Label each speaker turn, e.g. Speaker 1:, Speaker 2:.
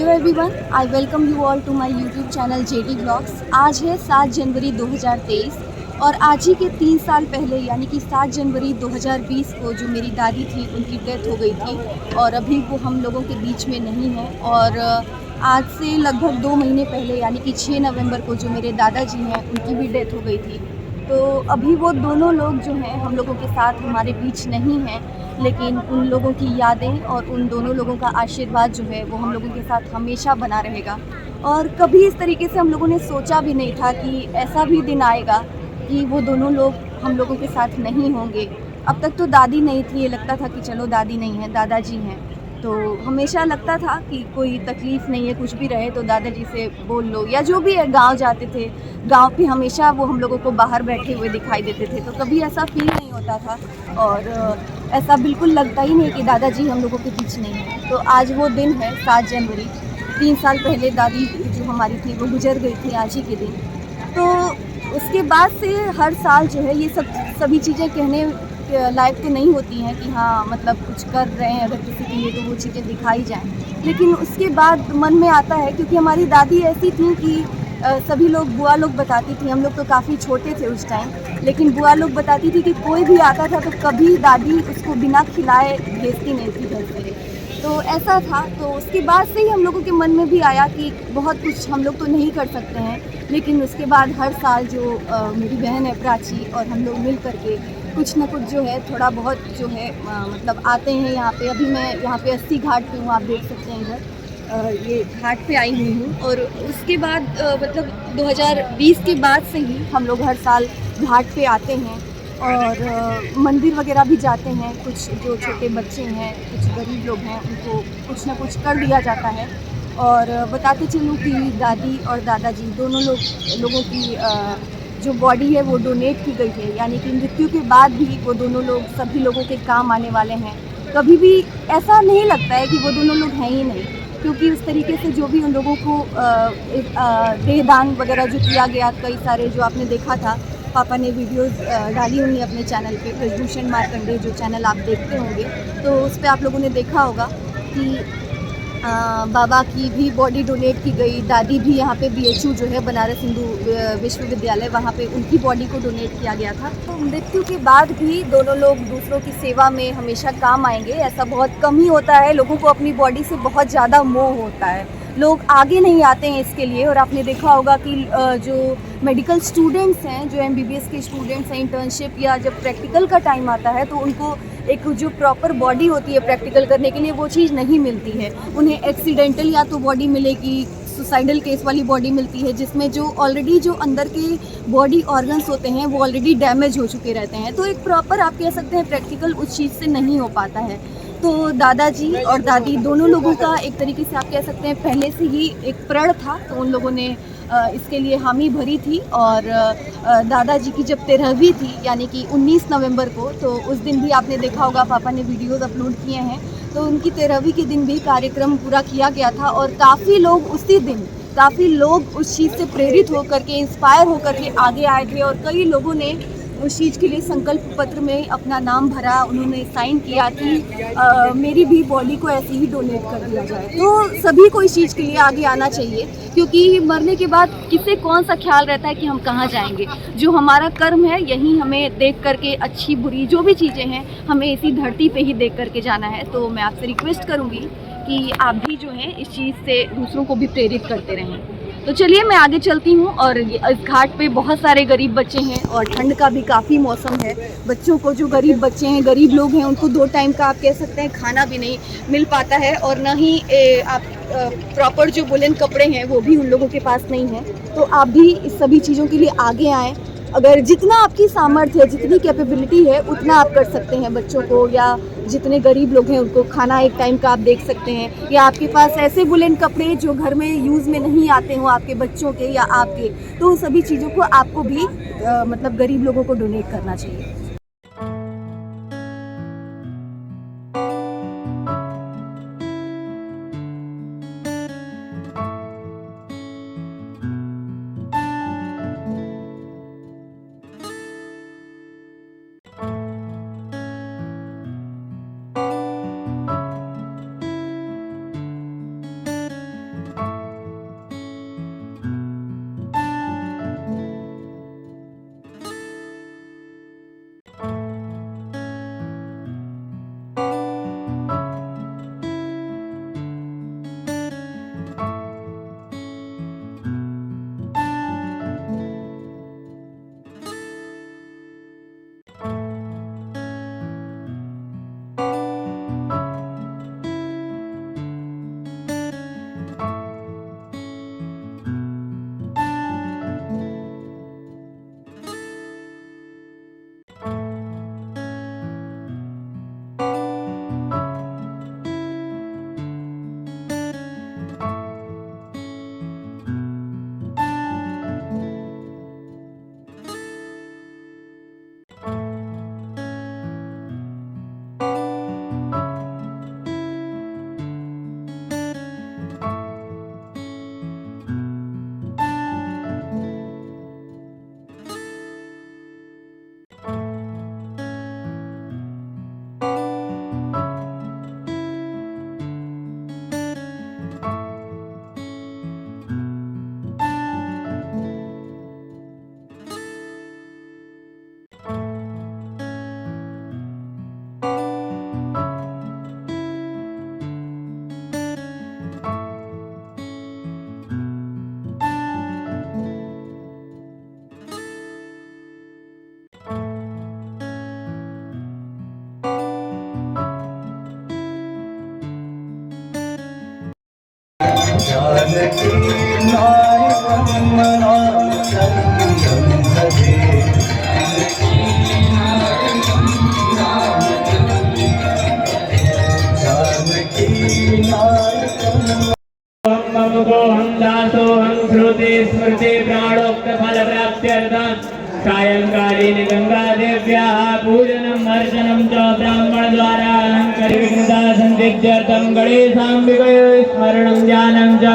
Speaker 1: Hello everyone, I welcome you all to my YouTube channel JD blogs. आज है 7 जनवरी 2023 और आज ही के 3 साल पहले यानी कि 7 जनवरी 2020 को जो मेरी दादी थी उनकी डेथ हो गई थी और अभी वो हम लोगों के बीच में नहीं है। और आज से लगभग 2 महीने पहले यानी कि 6 नवंबर को जो मेरे दादाजी हैं उनकी भी डेथ हो गई थी। तो अभी वो दोनों लोग जो हैं हम लोगों के साथ हमारे बीच नहीं हैं, लेकिन उन लोगों की यादें और उन दोनों लोगों का आशीर्वाद जो है वो हम लोगों के साथ हमेशा बना रहेगा। और कभी इस तरीके से हम लोगों ने सोचा भी नहीं था कि ऐसा भी दिन आएगा कि वो दोनों लोग हम लोगों के साथ नहीं होंगे। अब तक तो दादी नहीं थी, ये लगता था कि चलो दादी नहीं है दादाजी हैं, तो हमेशा लगता था कि कोई तकलीफ़ नहीं है, कुछ भी रहे तो दादाजी से बोल लो, या जो भी है गांव जाते थे, गांव पे हमेशा वो हम लोगों को बाहर बैठे हुए दिखाई देते थे, तो कभी ऐसा फील नहीं होता था और ऐसा बिल्कुल लगता ही नहीं कि दादाजी हम लोगों के बीच नहीं है। तो आज वो दिन है 7 जनवरी। 3 साल पहले दादी जो हमारी थी वो गुजर गई थी आज ही के दिन। तो उसके बाद से हर साल जो है ये सभी चीज़ें कहने लायक तो नहीं होती हैं कि हाँ मतलब कुछ कर रहे हैं अगर किसी के लिए तो वो चीज़ें दिखाई जाएं, लेकिन उसके बाद मन में आता है क्योंकि हमारी दादी ऐसी थी कि सभी लोग बुआ लोग बताती थी, हम लोग तो काफ़ी छोटे थे उस टाइम, लेकिन बुआ लोग बताती थी कि कोई भी आता था तो कभी दादी उसको बिना खिलाए भेजती नहीं थी घर से। तो ऐसा था, तो उसके बाद से ही हम लोगों के मन में भी आया कि बहुत कुछ हम लोग तो नहीं कर सकते हैं, लेकिन उसके बाद हर साल जो मेरी बहन है प्राची और हम लोग मिल करके कुछ ना कुछ जो है थोड़ा बहुत जो है मतलब आते हैं यहाँ पे। अभी मैं यहाँ पे 80 घाट पे हूँ, आप देख सकते हैं इधर ये घाट पे आई हुई हूँ। और उसके बाद मतलब 2020 के बाद से ही हम लोग हर साल घाट पे आते हैं और मंदिर वगैरह भी जाते हैं। कुछ जो छोटे बच्चे हैं, कुछ गरीब लोग हैं, उनको कुछ ना कुछ कर दिया जाता है। और बताते चलूँ कि दादी और दादाजी दोनों लोगों की जो बॉडी है वो डोनेट की गई है, यानी कि मृत्यु के बाद भी वो दोनों लोग सभी लोगों के काम आने वाले हैं। कभी भी ऐसा नहीं लगता है कि वो दोनों लोग हैं ही नहीं, क्योंकि उस तरीके से जो भी उन लोगों को देहदान वगैरह जो किया गया, कई सारे जो आपने देखा था, पापा ने वीडियोस डाली हुई अपने चैनल पे, ब्रजभूषण मार्कंडे जो चैनल आप देखते होंगे, तो उस पर आप लोगों ने देखा होगा कि बाबा की भी बॉडी डोनेट की गई। दादी भी यहाँ पे बीएचयू जो है बनारस हिंदू विश्वविद्यालय, वहाँ पे उनकी बॉडी को डोनेट किया गया था। तो मृत्यु के बाद भी दोनों लोग दूसरों की सेवा में हमेशा काम आएंगे, ऐसा बहुत कम ही होता है। लोगों को अपनी बॉडी से बहुत ज़्यादा मोह होता है, लोग आगे नहीं आते हैं इसके लिए। और आपने देखा होगा कि जो मेडिकल स्टूडेंट्स हैं, जो एमबीबीएस के स्टूडेंट्स हैं, इंटर्नशिप या जब प्रैक्टिकल का टाइम आता है तो उनको एक जो प्रॉपर बॉडी होती है प्रैक्टिकल करने के लिए वो चीज़ नहीं मिलती है। उन्हें एक्सीडेंटल या तो बॉडी मिलेगी, सुसाइडल केस वाली बॉडी मिलती है, जिसमें जो ऑलरेडी जो अंदर के बॉडी ऑर्गन्स होते हैं वो ऑलरेडी डैमेज हो चुके रहते हैं। तो एक प्रॉपर आप कह सकते हैं प्रैक्टिकल उस चीज़ से नहीं हो पाता है। तो दादाजी और दादी दोनों लोगों का एक तरीके से आप कह सकते हैं पहले से ही एक प्रण था, तो उन लोगों ने इसके लिए हामी भरी थी। और दादाजी की जब 13वीं थी यानी कि 19 नवंबर को, तो उस दिन भी आपने देखा होगा पापा ने वीडियोस अपलोड किए हैं, तो उनकी 13वीं के दिन भी कार्यक्रम पूरा किया गया था। और काफ़ी लोग उसी दिन, काफ़ी लोग उस चीज़ से प्रेरित होकर के, इंस्पायर होकर के आगे आए थे और कई लोगों ने उस चीज़ के लिए संकल्प पत्र में अपना नाम भरा, उन्होंने साइन किया कि मेरी भी बॉडी को ऐसे ही डोनेट कर दिया जाए। तो सभी को इस चीज़ के लिए आगे आना चाहिए, क्योंकि मरने के बाद किसे कौन सा ख्याल रहता है कि हम कहाँ जाएंगे। जो हमारा कर्म है यही हमें देख करके, अच्छी बुरी जो भी चीज़ें हैं हमें इसी धरती पे ही देख करके जाना है। तो मैं आपसे रिक्वेस्ट करूँगी कि आप भी जो है इस चीज़ से दूसरों को भी प्रेरित करते रहें। तो चलिए मैं आगे चलती हूँ। और इस घाट पे बहुत सारे गरीब बच्चे हैं और ठंड का भी काफ़ी मौसम है। बच्चों को, जो गरीब बच्चे हैं, गरीब लोग हैं, उनको 2 टाइम का आप कह सकते हैं खाना भी नहीं मिल पाता है, और ना ही आप प्रॉपर जो वुलन कपड़े हैं वो भी उन लोगों के पास नहीं है। तो आप भी इस सभी चीज़ों के लिए आगे आएँ। अगर जितना आपकी सामर्थ्य है, जितनी कैपेबिलिटी है, उतना आप कर सकते हैं। बच्चों को या जितने गरीब लोग हैं उनको खाना एक टाइम का आप देख सकते हैं, या आपके पास ऐसे वुलन कपड़े जो घर में यूज़ में नहीं आते हों आपके बच्चों के या आपके, तो उन सभी चीज़ों को आपको भी मतलब गरीब लोगों को डोनेट करना चाहिए।
Speaker 2: ममोहं दासोहं श्रुति स्मृति प्राणोक्त फल प्राप्त्यर्थं सायंकालीन गंगा देव्याः पूजनम् अर्चनं च ब्राह्मण द्वारा अलंकृत विघ्नता संसिद्ध्यर्थं गणेशाम्बिकयोः स्मरणं ध्यानं च